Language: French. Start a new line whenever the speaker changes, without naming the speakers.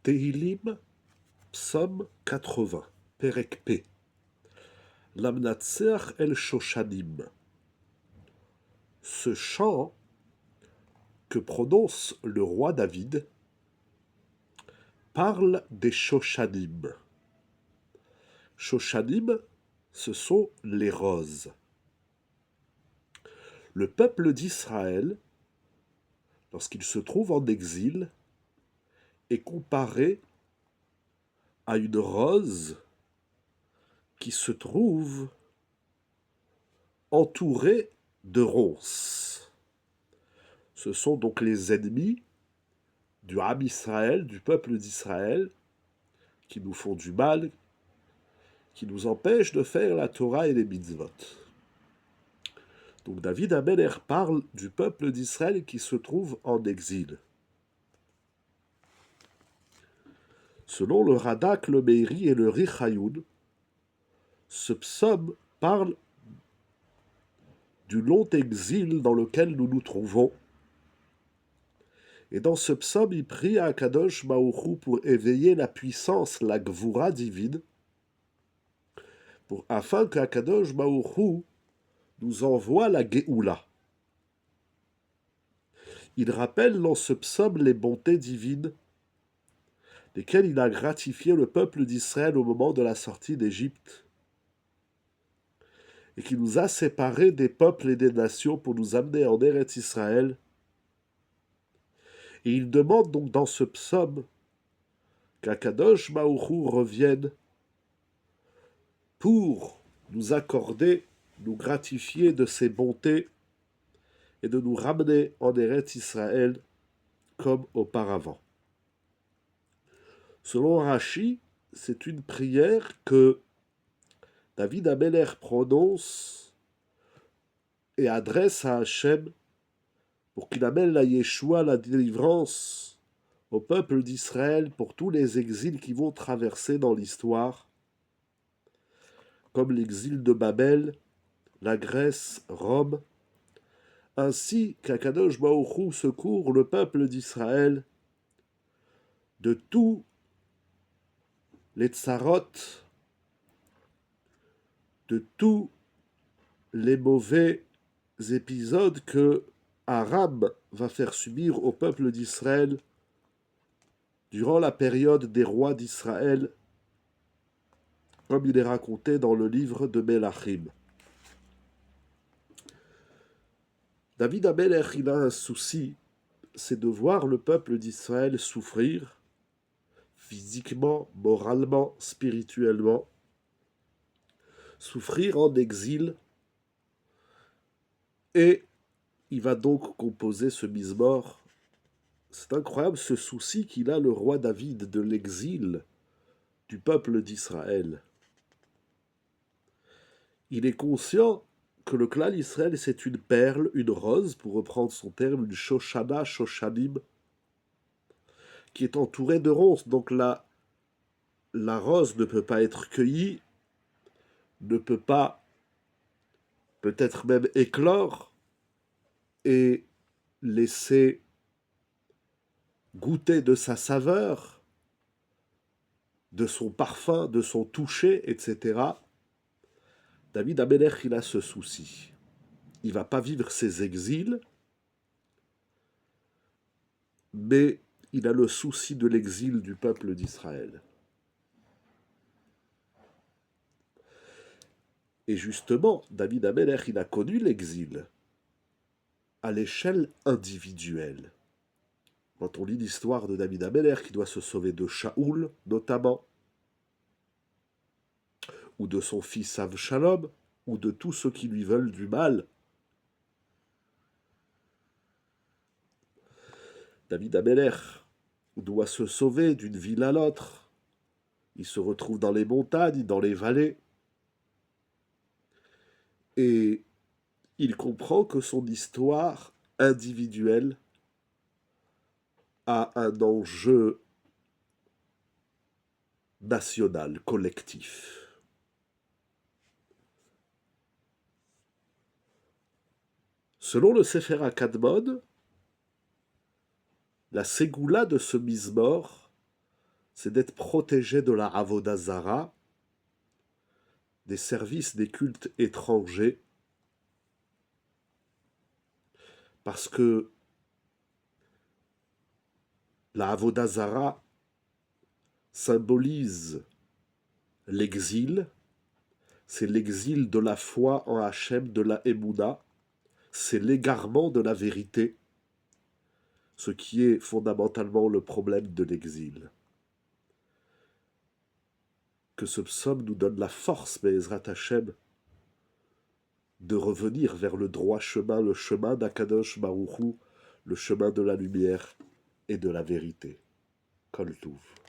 Tehilim, psaume 80, Perek P. Lamnatser el Shoshanim. Ce chant que prononce le roi David parle des Shoshanim. Shoshanim, ce sont les roses. Le peuple d'Israël, lorsqu'il se trouve en exil, est comparé à une rose qui se trouve entourée de ronces. Ce sont donc les ennemis du Ham Israël, du peuple d'Israël, qui nous font du mal, qui nous empêchent de faire la Torah et les mitzvot. Donc David Ameler parle du peuple d'Israël qui se trouve en exil. Selon le Radak, le Meiri et le Richayoun, ce psaume parle du long exil dans lequel nous nous trouvons. Et dans ce psaume, il prie à Akadosh Baruch Hu pour éveiller la puissance, la gvura divine, afin qu'Akadosh Baruch Hu nous envoie la Géoula. Il rappelle dans ce psaume les bontés divines lesquelles il a gratifié le peuple d'Israël au moment de la sortie d'Égypte et qui nous a séparés des peuples et des nations pour nous amener en Eretz Israël. Et il demande donc dans ce psaume qu'Akadosh Baruch Hu revienne pour nous accorder, nous gratifier de ses bontés et de nous ramener en Eretz Israël comme auparavant. Selon Rashi, c'est une prière que David Ameler prononce et adresse à Hachem pour qu'il amène la Yeshua, la délivrance au peuple d'Israël pour tous les exils qui vont traverser dans l'histoire, comme l'exil de Babel, la Grèce, Rome, ainsi qu'Akadosh Baruch Hu secourt le peuple d'Israël de tous les tsarot, de tous les mauvais épisodes que Aram va faire subir au peuple d'Israël durant la période des rois d'Israël, comme il est raconté dans le livre de Melachim. David Ameler, il a un souci, c'est de voir le peuple d'Israël souffrir, physiquement, moralement, spirituellement, souffrir en exil, et il va donc composer ce Mizmor. C'est incroyable ce souci qu'il a, le roi David, de l'exil du peuple d'Israël. Il est conscient que le clan d'Israël, c'est une perle, une rose, pour reprendre son terme, une shoshana, shoshanim, qui est entourée de ronces. Donc la rose ne peut pas être cueillie, ne peut pas peut-être même éclore et laisser goûter de sa saveur, de son parfum, de son toucher, etc. David Ameler, il a ce souci. Il ne va pas vivre ses exils, mais il a le souci de l'exil du peuple d'Israël. Et justement, David Ameler, il a connu l'exil à l'échelle individuelle. Quand on lit l'histoire de David Ameler, qui doit se sauver de Shaoul, notamment, ou de son fils Avshalom, ou de tous ceux qui lui veulent du mal, David Ameler doit se sauver d'une ville à l'autre. Il se retrouve dans les montagnes, dans les vallées, et il comprend que son histoire individuelle a un enjeu national, collectif. Selon le Sefer HaKadmon, la ségoula de ce Mizmor c'est d'être protégé de la Avoda Zara, des services des cultes étrangers, parce que la Avoda Zara symbolise l'exil, c'est l'exil de la foi en Hachem, de la Emouna, c'est l'égarement de la vérité, ce qui est fondamentalement le problème de l'exil. Que ce psaume nous donne la force, Be'ezrat Hachem, de revenir vers le droit chemin, le chemin d'Akadosh Baruch Hu, le chemin de la lumière et de la vérité. Kol Touv.